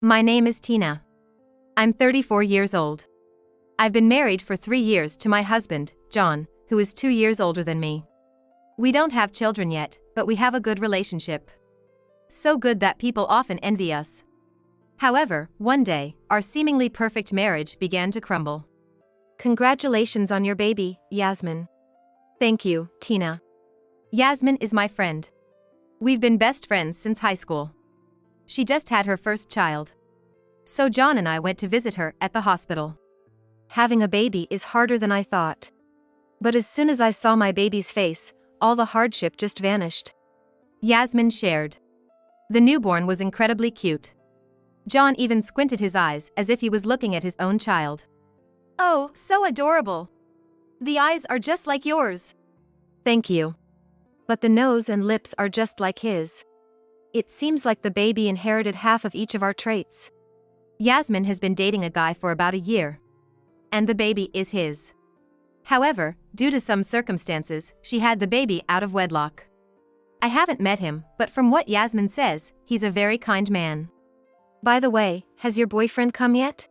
My name is Tina. I'm 34 years old. I've been married for 3 years to my husband, John, who is 2 years older than me. We don't have children yet, but we have a good relationship. So good that people often envy us. However, one day, our seemingly perfect marriage began to crumble. Congratulations on your baby, Yasmin. Thank you, Tina. Yasmin is my friend. We've been best friends since high school. She just had her first child. So John and I went to visit her at the hospital. Having a baby is harder than I thought. But as soon as I saw my baby's face, all the hardship just vanished. Yasmin shared. The newborn was incredibly cute. John even squinted his eyes as if he was looking at his own child. Oh, so adorable. The eyes are just like yours. Thank you. But the nose and lips are just like his. It seems like the baby inherited half of each of our traits. Yasmin has been dating a guy for about a year. And the baby is his. However, due to some circumstances, she had the baby out of wedlock. I haven't met him, but from what Yasmin says, he's a very kind man. By the way, has your boyfriend come yet?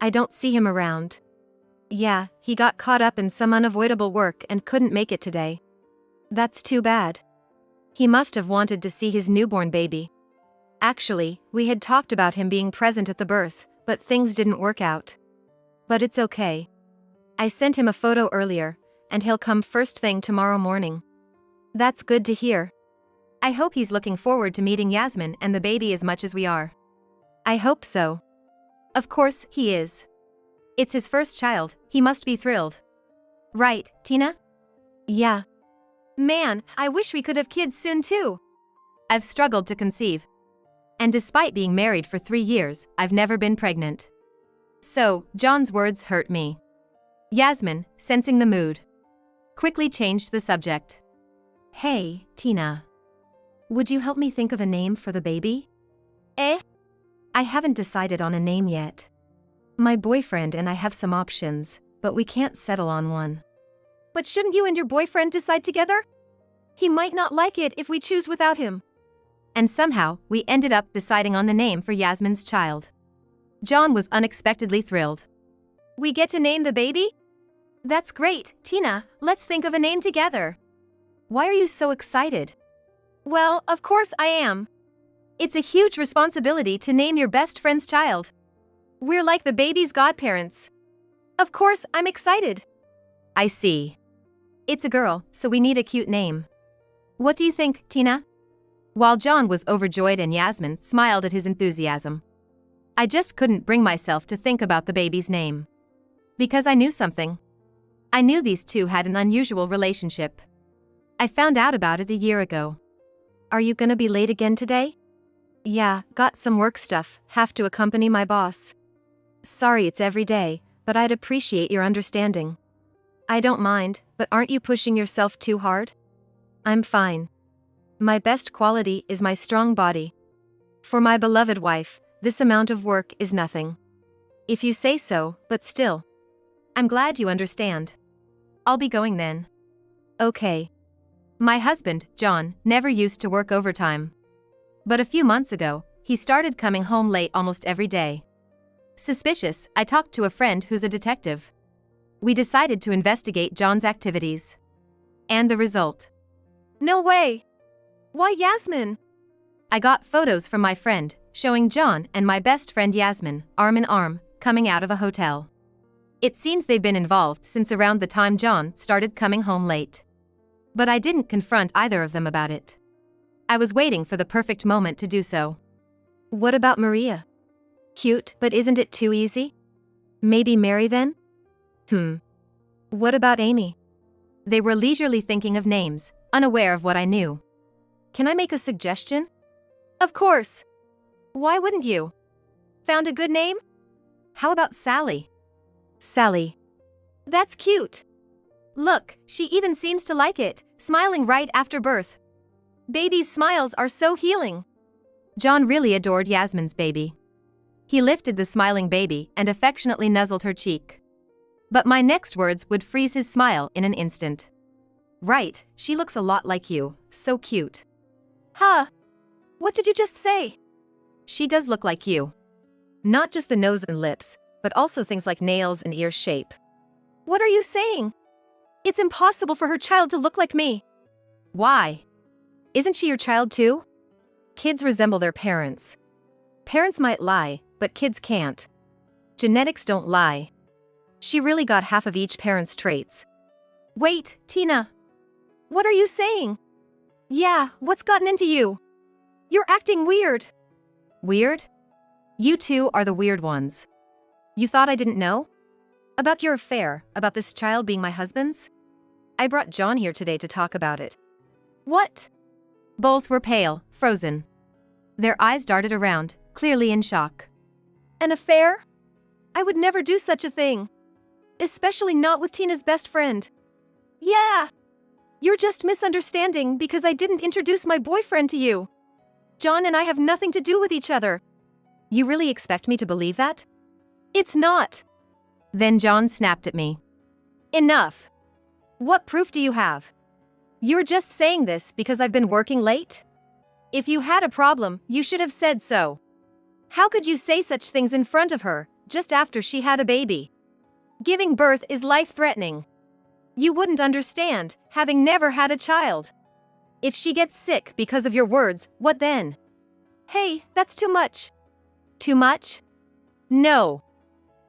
I don't see him around. Yeah, he got caught up in some unavoidable work and couldn't make it today. That's too bad. He must have wanted to see his newborn baby. Actually, we had talked about him being present at the birth, but things didn't work out. But it's okay. I sent him a photo earlier, and he'll come first thing tomorrow morning. That's good to hear. I hope he's looking forward to meeting Yasmin and the baby as much as we are. I hope so. Of course, he is. It's his first child, he must be thrilled. Right, Tina? Yeah. Man, I wish we could have kids soon too. I've struggled to conceive. And despite being married for 3 years, I've never been pregnant. So, John's words hurt me. Yasmin, sensing the mood, quickly changed the subject. Hey, Tina. Would you help me think of a name for the baby? I haven't decided on a name yet. My boyfriend and I have some options, but we can't settle on one. But shouldn't you and your boyfriend decide together? He might not like it if we choose without him. And somehow, we ended up deciding on the name for Yasmin's child. John was unexpectedly thrilled. We get to name the baby? That's great, Tina, let's think of a name together. Why are you so excited? Well, of course I am. It's a huge responsibility to name your best friend's child. We're like the baby's godparents. Of course, I'm excited. I see. It's a girl, so we need a cute name. What do you think, Tina? While John was overjoyed and Yasmin smiled at his enthusiasm, I just couldn't bring myself to think about the baby's name. Because I knew something. I knew these two had an unusual relationship. I found out about it a year ago. Are you gonna be late again today? Yeah, got some work stuff, have to accompany my boss. Sorry it's every day, but I'd appreciate your understanding. I don't mind, but aren't you pushing yourself too hard? I'm fine. My best quality is my strong body. For my beloved wife, this amount of work is nothing. If you say so, but still. I'm glad you understand. I'll be going then. Okay. My husband, John, never used to work overtime. But a few months ago, he started coming home late almost every day. Suspicious, I talked to a friend who's a detective. We decided to investigate John's activities. And the result. No way! Why Yasmin? I got photos from my friend, showing John and my best friend Yasmin, arm in arm, coming out of a hotel. It seems they've been involved since around the time John started coming home late. But I didn't confront either of them about it. I was waiting for the perfect moment to do so. What about Maria? Cute, but isn't it too easy? Maybe Mary then? What about Amy? They were leisurely thinking of names, unaware of what I knew. Can I make a suggestion? Of course. Why wouldn't you? Found a good name? How about Sally? Sally. That's cute. Look, she even seems to like it, smiling right after birth. Babies' smiles are so healing. John really adored Yasmin's baby. He lifted the smiling baby and affectionately nuzzled her cheek. But my next words would freeze his smile in an instant. Right, she looks a lot like you, so cute. Huh? What did you just say? She does look like you. Not just the nose and lips, but also things like nails and ear shape. What are you saying? It's impossible for her child to look like me. Why? Isn't she your child too? Kids resemble their parents. Parents might lie, but kids can't. Genetics don't lie. She really got half of each parent's traits. Wait, Tina. What are you saying? Yeah, what's gotten into you? You're acting weird. Weird? You two are the weird ones. You thought I didn't know? About your affair, about this child being my husband's? I brought John here today to talk about it. What? Both were pale, frozen. Their eyes darted around, clearly in shock. An affair? I would never do such a thing. Especially not with Tina's best friend. Yeah. You're just misunderstanding because I didn't introduce my boyfriend to you. John and I have nothing to do with each other. You really expect me to believe that? It's not. Then John snapped at me. Enough. What proof do you have? You're just saying this because I've been working late? If you had a problem, you should have said so. How could you say such things in front of her, just after she had a baby? Giving birth is life-threatening. You wouldn't understand, having never had a child. If she gets sick because of your words, what then? Hey, that's too much. Too much? No.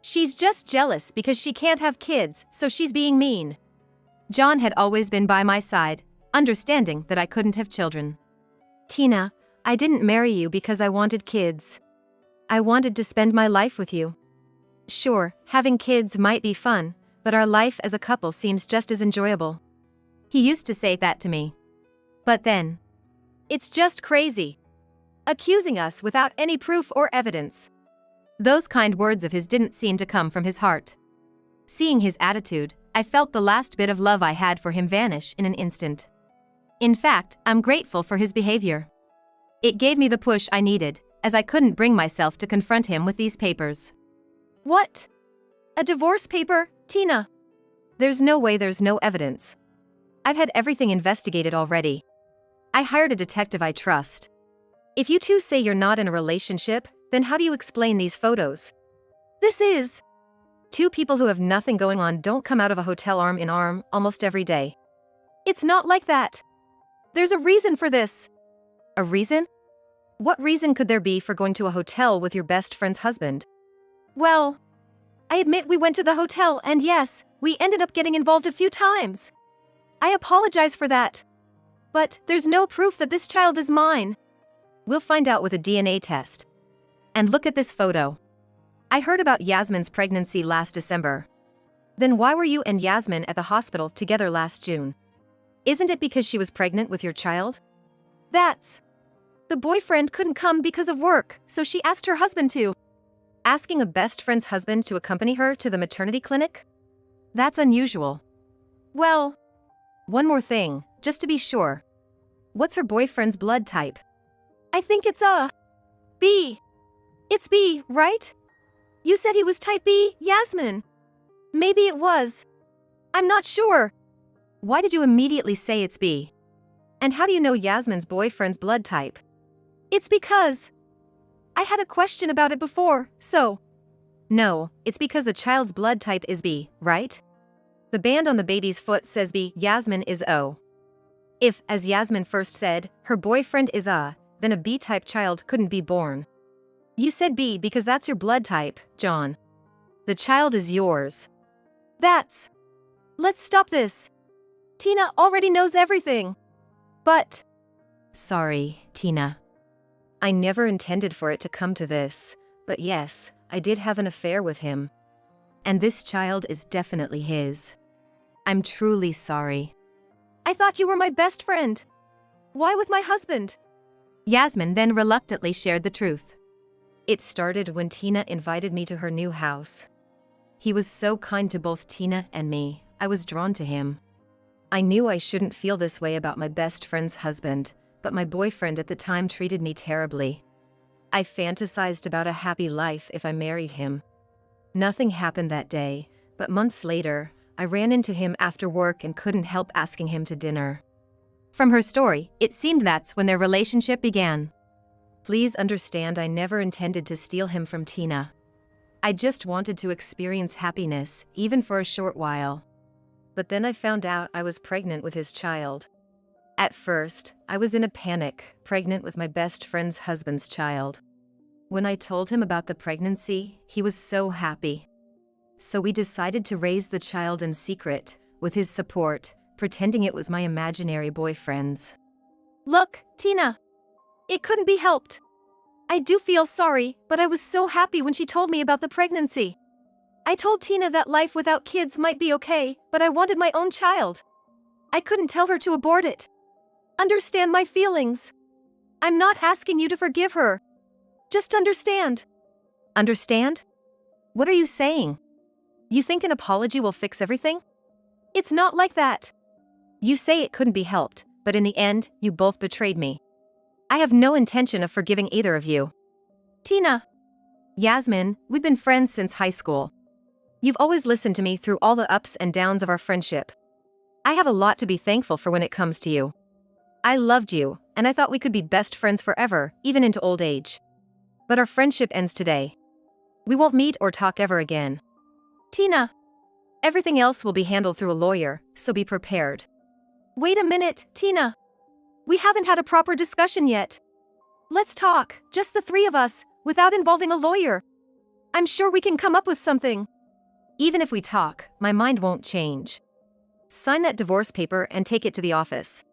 She's just jealous because she can't have kids, so she's being mean. John had always been by my side, understanding that I couldn't have children. Tina, I didn't marry you because I wanted kids. I wanted to spend my life with you. Sure, having kids might be fun, but our life as a couple seems just as enjoyable. He used to say that to me. But then, it's just crazy. Accusing us without any proof or evidence. Those kind words of his didn't seem to come from his heart. Seeing his attitude, I felt the last bit of love I had for him vanish in an instant. In fact, I'm grateful for his behavior. It gave me the push I needed, as I couldn't bring myself to confront him with these papers. What? A divorce paper, Tina? There's no way there's no evidence. I've had everything investigated already. I hired a detective I trust. If you two say you're not in a relationship, then how do you explain these photos? This is... Two people who have nothing going on don't come out of a hotel arm in arm almost every day. It's not like that. There's a reason for this. A reason? What reason could there be for going to a hotel with your best friend's husband? Well, I admit we went to the hotel and yes, we ended up getting involved a few times. I apologize for that. But there's no proof that this child is mine. We'll find out with a DNA test. And look at this photo. I heard about Yasmin's pregnancy last December. Then why were you and Yasmin at the hospital together last June? Isn't it because she was pregnant with your child? That's... The boyfriend couldn't come because of work, so she asked her husband to. Asking a best friend's husband to accompany her to the maternity clinic? That's unusual. Well, one more thing, just to be sure. What's her boyfriend's blood type? I think it's a... B. It's B, right? You said he was type B, Yasmin. Maybe it was. I'm not sure. Why did you immediately say it's B? And how do you know Yasmin's boyfriend's blood type? It's because... I had a question about it before, so... No, it's because the child's blood type is B, right? The band on the baby's foot says B, Yasmin is O. If, as Yasmin first said, her boyfriend is A, then a B-type child couldn't be born. You said B because that's your blood type, John. The child is yours. That's... Let's stop this. Tina already knows everything. But... Sorry, Tina. I never intended for it to come to this, but yes, I did have an affair with him. And this child is definitely his. I'm truly sorry. I thought you were my best friend. Why with my husband? Yasmin then reluctantly shared the truth. It started when Tina invited me to her new house. He was so kind to both Tina and me, I was drawn to him. I knew I shouldn't feel this way about my best friend's husband, but my boyfriend at the time treated me terribly. I fantasized about a happy life if I married him. Nothing happened that day, but months later, I ran into him after work and couldn't help asking him to dinner. From her story, it seemed that's when their relationship began. Please understand I never intended to steal him from Tina. I just wanted to experience happiness, even for a short while. But then I found out I was pregnant with his child. At first, I was in a panic, pregnant with my best friend's husband's child. When I told him about the pregnancy, he was so happy. So we decided to raise the child in secret, with his support, pretending it was my imaginary boyfriend's. Look, Tina. It couldn't be helped. I do feel sorry, but I was so happy when she told me about the pregnancy. I told Tina that life without kids might be okay, but I wanted my own child. I couldn't tell her to abort it. Understand my feelings. I'm not asking you to forgive her. Just understand. Understand? What are you saying? You think an apology will fix everything? It's not like that. You say it couldn't be helped, but in the end, you both betrayed me. I have no intention of forgiving either of you. Tina. Yasmin, we've been friends since high school. You've always listened to me through all the ups and downs of our friendship. I have a lot to be thankful for when it comes to you. I loved you, and I thought we could be best friends forever, even into old age. But our friendship ends today. We won't meet or talk ever again. Tina. Everything else will be handled through a lawyer, so be prepared. Wait a minute, Tina. We haven't had a proper discussion yet. Let's talk, just the three of us, without involving a lawyer. I'm sure we can come up with something. Even if we talk, my mind won't change. Sign that divorce paper and take it to the office.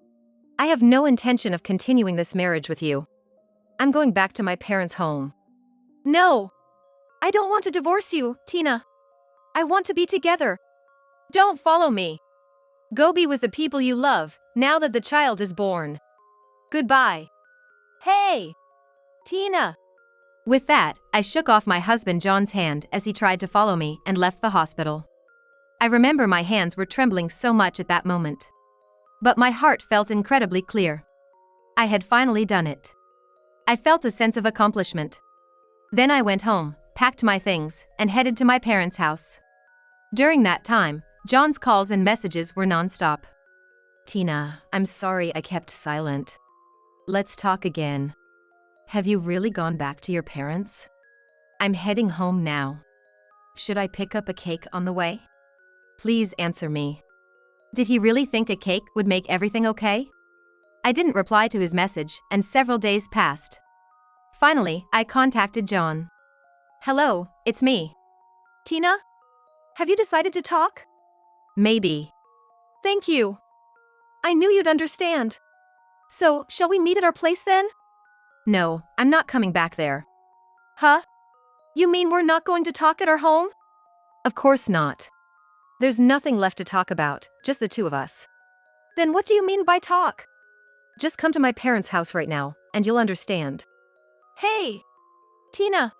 I have no intention of continuing this marriage with you. I'm going back to my parents' home. No. I don't want to divorce you, Tina. I want to be together. Don't follow me. Go be with the people you love, now that the child is born. Goodbye. Hey! Tina! With that, I shook off my husband John's hand as he tried to follow me and left the hospital. I remember my hands were trembling so much at that moment. But my heart felt incredibly clear. I had finally done it. I felt a sense of accomplishment. Then I went home, packed my things, and headed to my parents' house. During that time, John's calls and messages were nonstop. Tina, I'm sorry I kept silent. Let's talk again. Have you really gone back to your parents? I'm heading home now. Should I pick up a cake on the way? Please answer me. Did he really think a cake would make everything okay? I didn't reply to his message, and several days passed. Finally, I contacted John. Hello, it's me. Tina? Have you decided to talk? Maybe. Thank you. I knew you'd understand. So, shall we meet at our place then? No, I'm not coming back there. Huh? You mean we're not going to talk at our home? Of course not. There's nothing left to talk about, just the two of us. Then what do you mean by talk? Just come to my parents' house right now, and you'll understand. Hey! Tina!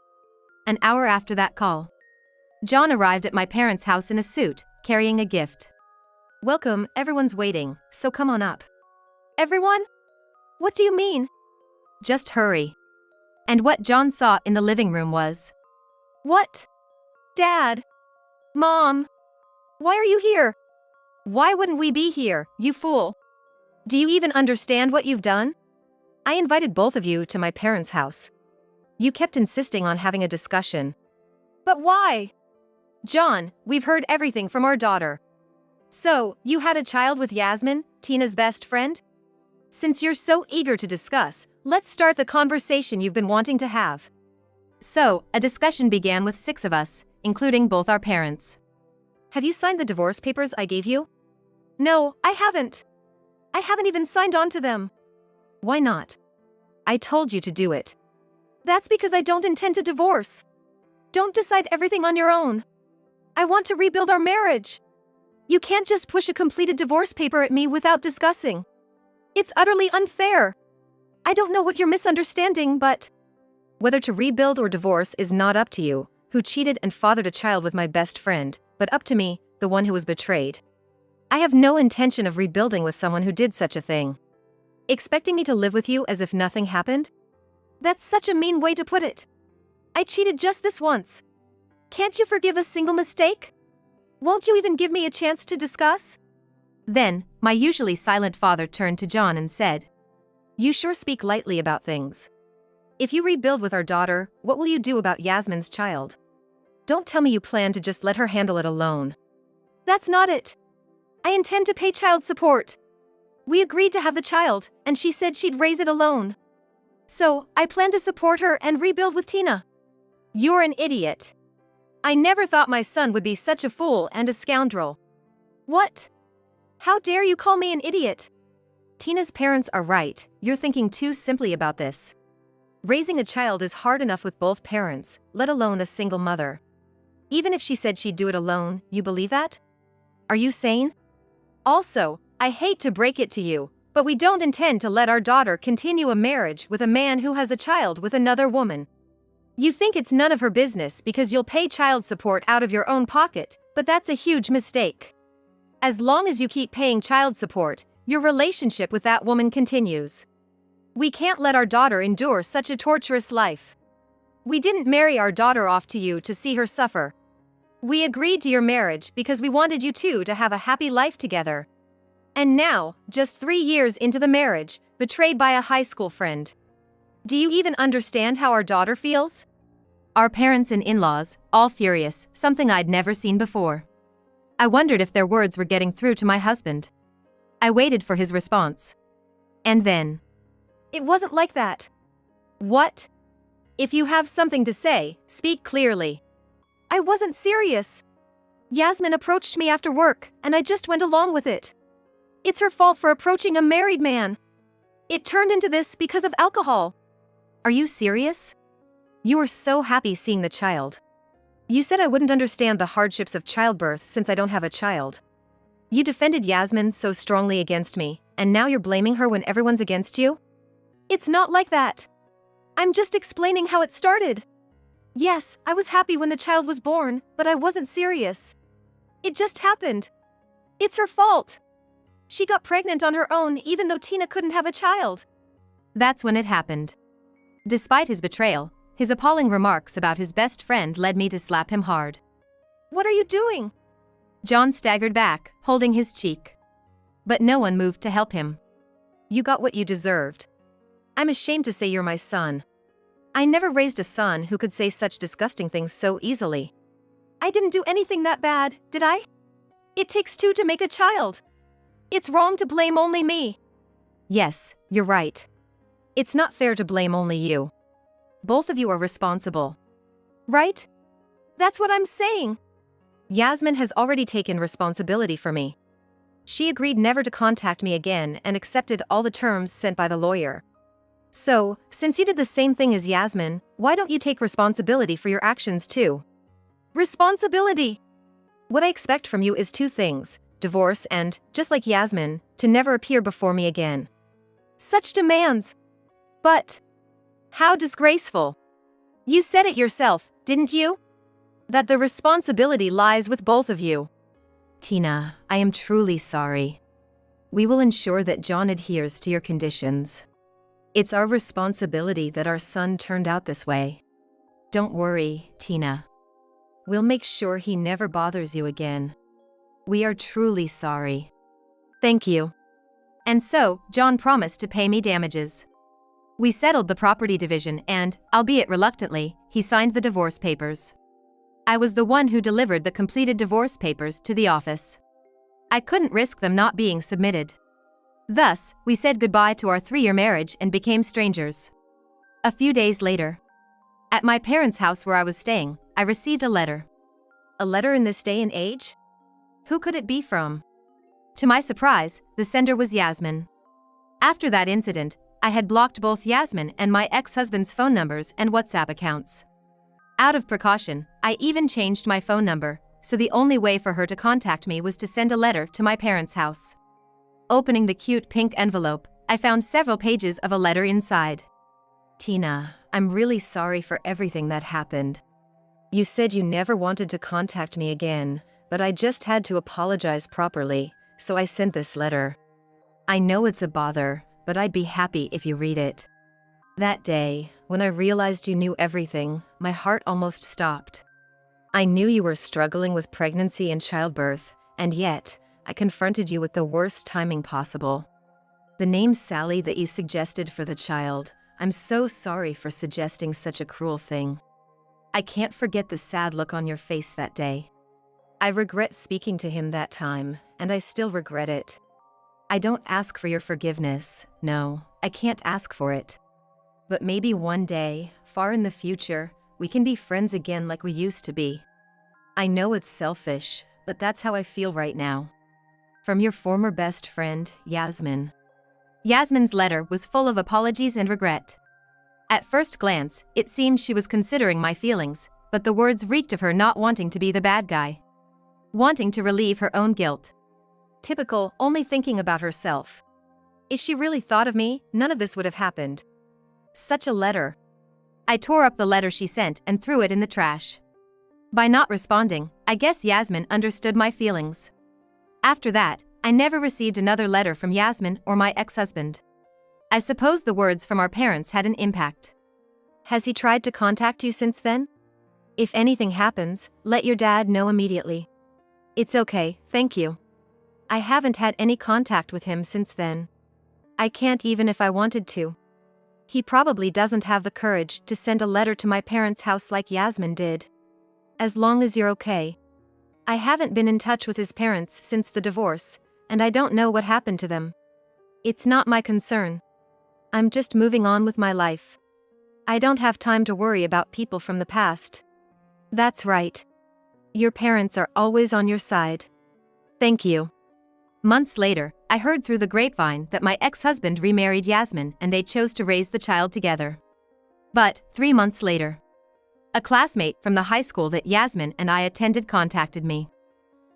An hour after that call, John arrived at my parents' house in a suit, carrying a gift. Welcome, everyone's waiting, so come on up. Everyone? What do you mean? Just hurry. And what John saw in the living room was... What? Dad? Mom? Why are you here? Why wouldn't we be here, you fool? Do you even understand what you've done? I invited both of you to my parents' house. You kept insisting on having a discussion. But why? John, we've heard everything from our daughter. So, you had a child with Yasmin, Tina's best friend? Since you're so eager to discuss, let's start the conversation you've been wanting to have. So, a discussion began with 6 of us, including both our parents. Have you signed the divorce papers I gave you? No, I haven't. I haven't even signed on to them. Why not? I told you to do it. That's because I don't intend to divorce. Don't decide everything on your own. I want to rebuild our marriage. You can't just push a completed divorce paper at me without discussing. It's utterly unfair. I don't know what you're misunderstanding, but... Whether to rebuild or divorce is not up to you, who cheated and fathered a child with my best friend, but up to me, the one who was betrayed. I have no intention of rebuilding with someone who did such a thing. Expecting me to live with you as if nothing happened? That's such a mean way to put it. I cheated just this once. Can't you forgive a single mistake? Won't you even give me a chance to discuss? Then, my usually silent father turned to John and said, You sure speak lightly about things. If you rebuild with our daughter, what will you do about Yasmin's child? Don't tell me you plan to just let her handle it alone. That's not it. I intend to pay child support. We agreed to have the child, and she said she'd raise it alone. So, I plan to support her and rebuild with Tina. You're an idiot. I never thought my son would be such a fool and a scoundrel. What? How dare you call me an idiot? Tina's parents are right, you're thinking too simply about this. Raising a child is hard enough with both parents, let alone a single mother. Even if she said she'd do it alone, you believe that? Are you sane? Also, I hate to break it to you, but we don't intend to let our daughter continue a marriage with a man who has a child with another woman. You think it's none of her business because you'll pay child support out of your own pocket, but that's a huge mistake. As long as you keep paying child support, your relationship with that woman continues. We can't let our daughter endure such a torturous life. We didn't marry our daughter off to you to see her suffer. We agreed to your marriage because we wanted you two to have a happy life together. And now, just 3 years into the marriage, betrayed by a high school friend. Do you even understand how our daughter feels? Our parents and in-laws, all furious, something I'd never seen before. I wondered if their words were getting through to my husband. I waited for his response. And then, it wasn't like that. What? If you have something to say, speak clearly. I wasn't serious. Yasmin approached me after work, and I just went along with it. It's her fault for approaching a married man. It turned into this because of alcohol. Are you serious? You were so happy seeing the child. You said I wouldn't understand the hardships of childbirth since I don't have a child. You defended Yasmin so strongly against me, and now you're blaming her when everyone's against you? It's not like that. I'm just explaining how it started. Yes, I was happy when the child was born, but I wasn't serious. It just happened. It's her fault. She got pregnant on her own even though Tina couldn't have a child. That's when it happened. Despite his betrayal, his appalling remarks about his best friend led me to slap him hard. What are you doing? John staggered back, holding his cheek. But no one moved to help him. You got what you deserved. I'm ashamed to say you're my son. I never raised a son who could say such disgusting things so easily. I didn't do anything that bad, did I? It takes two to make a child. It's wrong to blame only me. Yes, you're right. It's not fair to blame only you. Both of you are responsible. Right? That's what I'm saying. Yasmin has already taken responsibility for me. She agreed never to contact me again and accepted all the terms sent by the lawyer. So, since you did the same thing as Yasmin, why don't you take responsibility for your actions too? Responsibility? What I expect from you is 2 things, divorce and, just like Yasmin, to never appear before me again. Such demands. But how disgraceful. You said it yourself, didn't you? That the responsibility lies with both of you. Tina, I am truly sorry. We will ensure that John adheres to your conditions. It's our responsibility that our son turned out this way. Don't worry, Tina. We'll make sure he never bothers you again. We are truly sorry. Thank you. And so, John promised to pay me damages. We settled the property division and, albeit reluctantly, he signed the divorce papers. I was the one who delivered the completed divorce papers to the office. I couldn't risk them not being submitted. Thus, we said goodbye to our 3-year marriage and became strangers. A few days later, at my parents' house where I was staying, I received a letter. A letter in this day and age? Who could it be from? To my surprise, the sender was Yasmin. After that incident, I had blocked both Yasmin and my ex-husband's phone numbers and WhatsApp accounts. Out of precaution, I even changed my phone number, so the only way for her to contact me was to send a letter to my parents' house. Opening the cute pink envelope, I found several pages of a letter inside. Tina, I'm really sorry for everything that happened. You said you never wanted to contact me again, but I just had to apologize properly, so I sent this letter. I know it's a bother, but I'd be happy if you read it. That day, when I realized you knew everything, my heart almost stopped. I knew you were struggling with pregnancy and childbirth, and yet, I confronted you with the worst timing possible. The name Sally that you suggested for the child, I'm so sorry for suggesting such a cruel thing. I can't forget the sad look on your face that day. I regret speaking to him that time, and I still regret it. I don't ask for your forgiveness, no, I can't ask for it. But maybe one day, far in the future, we can be friends again like we used to be. I know it's selfish, but that's how I feel right now. From your former best friend, Yasmin. Yasmin's letter was full of apologies and regret. At first glance, it seemed she was considering my feelings, but the words reeked of her not wanting to be the bad guy. Wanting to relieve her own guilt. Typical, only thinking about herself. If she really thought of me, none of this would have happened. Such a letter. I tore up the letter she sent and threw it in the trash. By not responding, I guess Yasmin understood my feelings. After that, I never received another letter from Yasmin or my ex-husband. I suppose the words from our parents had an impact. Has he tried to contact you since then? If anything happens, let your dad know immediately. It's okay, thank you. I haven't had any contact with him since then. I can't even if I wanted to. He probably doesn't have the courage to send a letter to my parents' house like Yasmin did. As long as you're okay. I haven't been in touch with his parents since the divorce, and I don't know what happened to them. It's not my concern. I'm just moving on with my life. I don't have time to worry about people from the past. That's right. Your parents are always on your side. Thank you. Months later, I heard through the grapevine that my ex-husband remarried Yasmin and they chose to raise the child together. But, 3 months later, a classmate from the high school that Yasmin and I attended contacted me.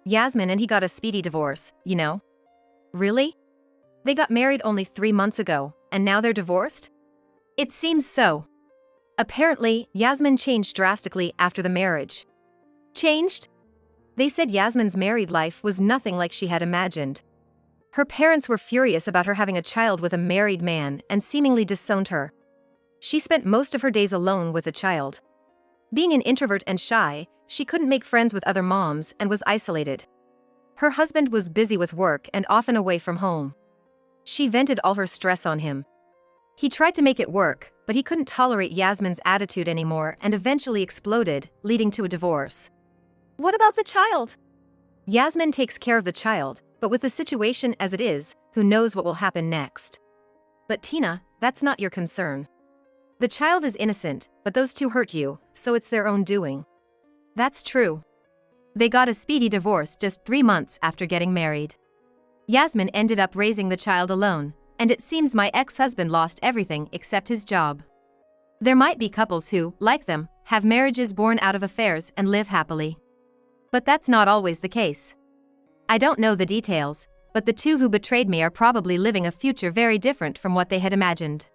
Yasmin and he got a speedy divorce, you know? Really? They got married only 3 months ago, and now they're divorced? It seems so. Apparently, Yasmin changed drastically after the marriage. Changed? They said Yasmin's married life was nothing like she had imagined. Her parents were furious about her having a child with a married man and seemingly disowned her. She spent most of her days alone with the child. Being an introvert and shy, she couldn't make friends with other moms and was isolated. Her husband was busy with work and often away from home. She vented all her stress on him. He tried to make it work, but he couldn't tolerate Yasmin's attitude anymore and eventually exploded, leading to a divorce. What about the child? Yasmin takes care of the child, but with the situation as it is, who knows what will happen next. But Tina, that's not your concern. The child is innocent, but those two hurt you, so it's their own doing. That's true. They got a speedy divorce just 3 months after getting married. Yasmin ended up raising the child alone, and it seems my ex-husband lost everything except his job. There might be couples who, like them, have marriages born out of affairs and live happily. But that's not always the case. I don't know the details, but the two who betrayed me are probably living a future very different from what they had imagined.